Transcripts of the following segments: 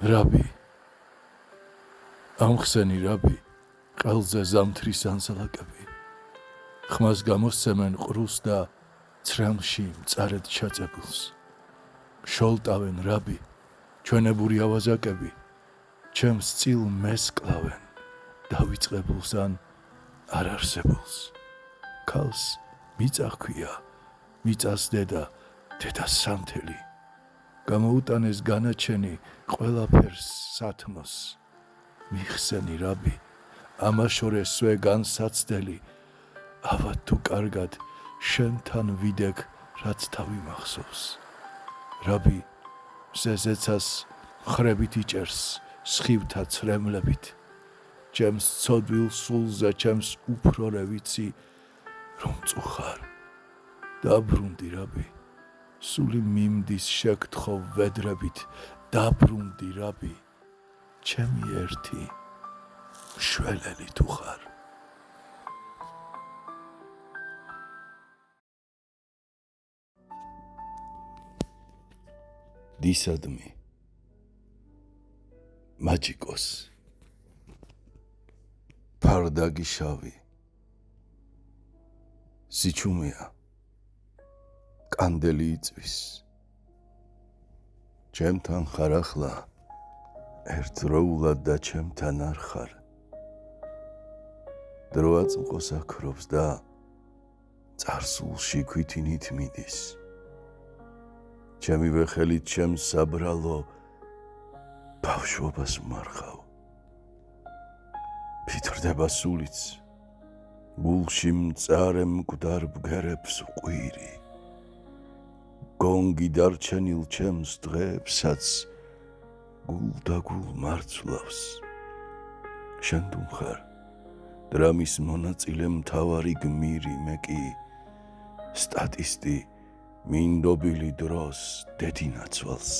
რაბი, ამხსენი რაბი, ყელზე ზამთრის ანსალაკები, ხმას გამოსცემენ ყრუს და ცრემლში მწარედ ჩაწებულს. შოლტავენ რაბი, ჩვენებური ავაზაკები, ჩემს წილ მეს კლავენ, დავიწყებულს ან არ არსებულს. ქალს მიწა ჰქვია, მიწას დედა სანთელი. გამოუტანეს განაჩენი ყველაფერს სათმოს. მიხსენი რაბი, ამაშორეს სვე განსაცდელი, ავად თუ კარგად შენთან ვიდექ, რაც თავი მახსოვს. რაბი, მზეზეცას მხრებით იჭერს, სხივთა ცრემლებით. ჩემს ცოდვილ სულზე, ჩემს უფრორე ვიცი, რომ წუხარ. დაბრუნდი რაბი, სული მიმდის შეგთხოვ ვედრებით, დაბრუნდი რაბი, ჩემი ერთი მშველელი თუ ხარ. დისადმი მაჯიკოს ფარდაგი შავი სიჩუმეა კანდელი იწვის ჩემთან ხარ ახლა ერთდროულად და ჩემთან არ ხარ დროაც მყოს აქრობს და წარსულში ქვითინით მიდის ჩემივე ხელით ჩემს საბრალო ბავშვობას მარხავ ფითრდება სულიც გულში მწარე მკვდარ ბგერებს ყვირი გონგი დარჩენილ ჩემს დღეებსაც გულ და გულ მარცვლავს შენ თუ მხარ დრამის მონაწილე მთავარი გმირი მე კი სტატისტი მინდობილი დროს დედინაცვალს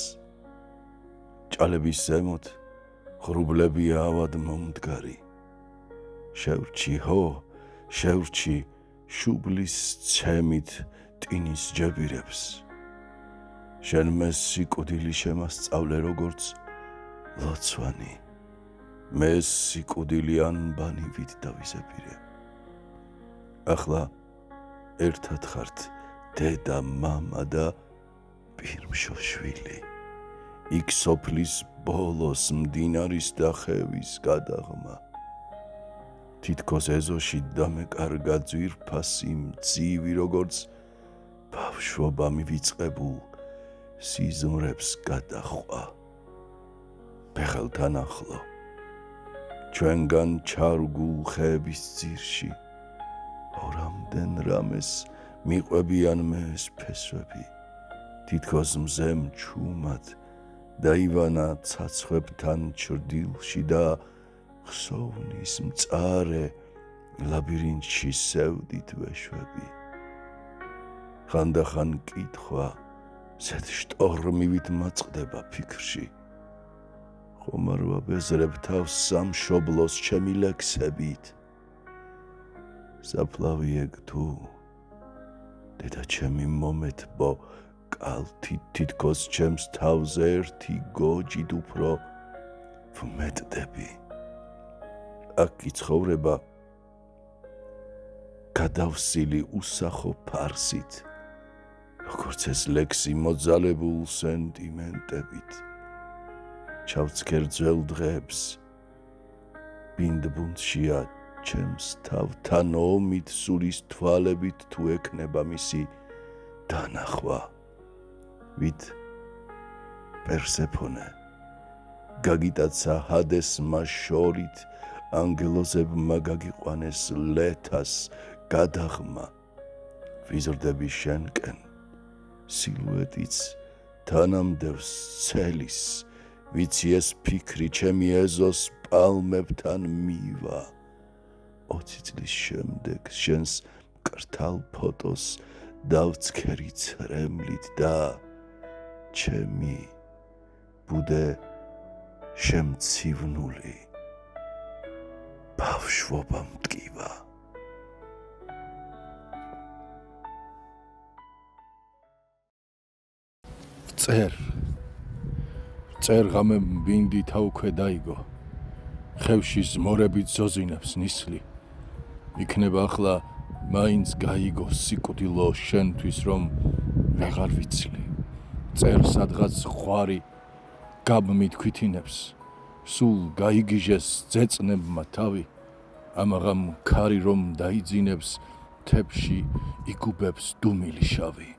ჭალების ზემოთ ღრუბლები ავად მომდგარი შევრჩი ჰო შევრჩი შუბლის ცემით ტინის ჯებირებს შენ მეს სიკვდილი შემასწავლე როგორც ლოცვანი მეს სიკვდილი ანბანივით დავიზეპირე ახლა ერთად ხართ დედა მამა და პირმშო შვილი იქ სოფლის ბოლოს მდინარის და ხევის გადაღმა თითქოს ეზოში დამეკარგა ძვირფასი მძივი როგორც ბავშვობა მივიწყებულ სიზმრებს გადაჰყვა ფეხელთან ახლო ჩვენგან ჩარგულ ხეების ძირში ორამდენ რამეს მიყვებიან მეეს ფესვები თითქოს მზემ ჩუმად დაივანა ცაცხვებთან ჩრდილში და ხსოვნის მწარე ლაბირინთში სევდით ვეშვები ხანდახან კითხვა ზედ შტორმივით მაწყდება ფიქრში ხომ არ ვაბეზრებ თავს სამშობლოს ჩემი ლექსებით საფლავიეგ თუ დედა ჩემი მომეთბო კალთით თითქოს ჩემს თავზე ერთი გოჯით უფრო ვმეტდები აქ იცხოვრება გადავსილი უსახო ფარსით როგორც ეს ლექსი მოძალებულ სენტიმენტებით ჩავცქერ ძველ დღეებს ბინდბუნდშია ჩემს თავთან ომით სულის თვალებით თუ ექნება მისი დანახვა ვით პერსეფონე გაგიტაცა ჰადესმა შორით ანგელოზებმა გაგიყვანეს ლეთას გადაღმა ვიზრდები შენკენ სილუეტიც თანამდევს ცელის ვიცი ეს ფიქრი ჩემი ეზოს პალმებთან მივა 20 წლის შემდეგ შენს მკრთალ ფოტოს დავცქერი ცრემლით და ჩემი ბუდე შემცივნული ბავშვობა მტკივა წერ ღამე mbindi თავქვე დაიგო ხევში ზმორებით ზოზინებს ნისლი იქნება ახლა მაინც გაიგო სიკვდილო შენთვის რომ ვეღარ ვიცლი წერ სადღაც ხვარი გაბმით ქვითინებს სულ გაიგიჟეს ძეწნებმა თავი ამაღამ ქარი რომ დაიძინებს თებში იგუბებს დუმილი შავი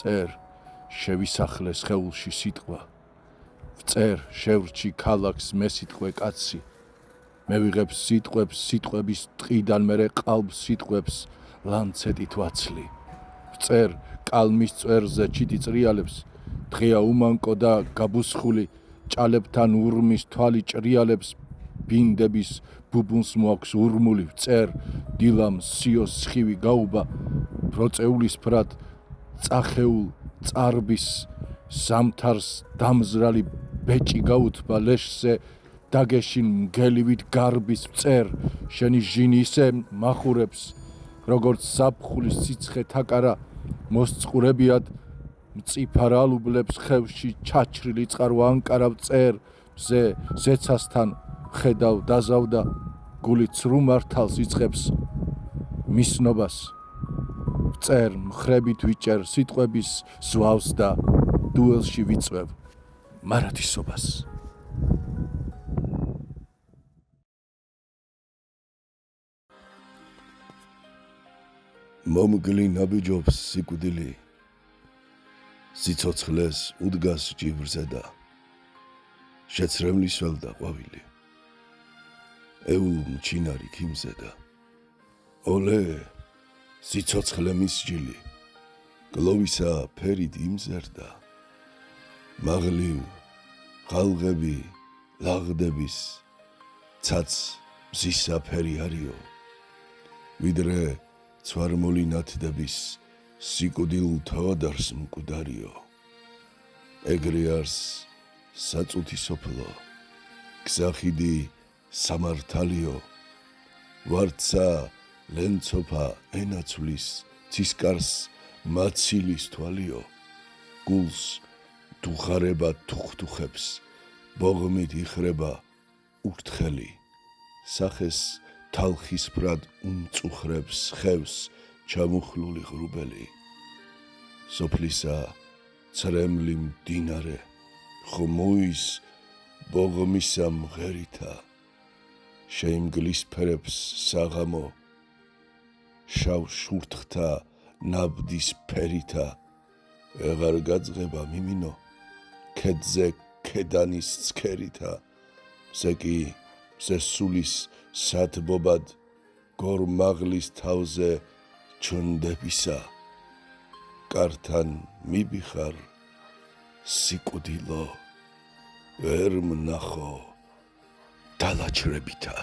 წერ შევისახლეს ხეულში სიტყვა წერ შევრჩი ქალაქს მესიტყვე კაცი მე ვიღებ სიტყვებს სიტყვების ტყიდან მერე ყალბ სიტყვებს ლანცეტით ვაცლი წერ კალმის წვერზე ჩიტი წრიალებს დღეა უმანკო და გაბუსხული ჭალებთან ურმის თვალი ჭრიალებს ბინდების ბუბუნს მოაქვს ურმული წერ დილამ სიოს სხივი გაუბა პროწეულის ფრად წახეულ წარბის სამთარს დამზრალი ბეჭი გაუთბა ლეშზე დაგეშინ მგელივით გარბის წერ შენი ჟინი ისე მახურებს როგორც საფხულის სიცხე თაკარა მოსწყურებიად მწიფარ ალუბლებს ხევში ჩაჩრილი წყარო ანკარავ წერ მზე ზეცასთან ხედავ დაზავდა გული ცრუ მართალს იწყებს მისნობას წერ მხრებით ვიჭერ სიტყვების ზვავს და დუელში ვიწვევ მარათისობას მომგლი ნაბიჯობს სიკვდილი სიცოცხლეს უდგას ჯიბრზე და შეცრემლის ველდა ყვავილი ეულ მჩინარი ქიმზე და ოლე სიცოცხლე მისჯილი გლოვისა ფერით იმზერდა მაღლივ ხალღები ლაღდების ცაც მზისა ფერი არიო ვიდრე ცვარმოლი ნათდების სიკვდილ თავადარს მკვდარიო ეგრე არს საწუთი სოფლო გზახიდი სამართალიო ვარცა ლენცოფა ენაცვლის ცისკარს მაცილის თვალიო გულს დუხარება თუხთუხებს ბოღმით იხრება ურთხელი სახეს თალხისფრად უმწუხრებს ხევს ჩამუხლული ღრუბელი სოფლისა ცრემლი მდინარე ხმუის ბოღმისა მღერითა შეიმგლისფერებს საღამო შავ შურთხთა ნაბდის ფერითა ეღარ გაძღება მიმინო ქედზე ქედანის ცქერითა მზეკი მზესულის სათბობად გორმაღლის თავზე ჩნდებისა კართან მიბიხარ სიკვდილო ვერ მნახო დალაჩრებითა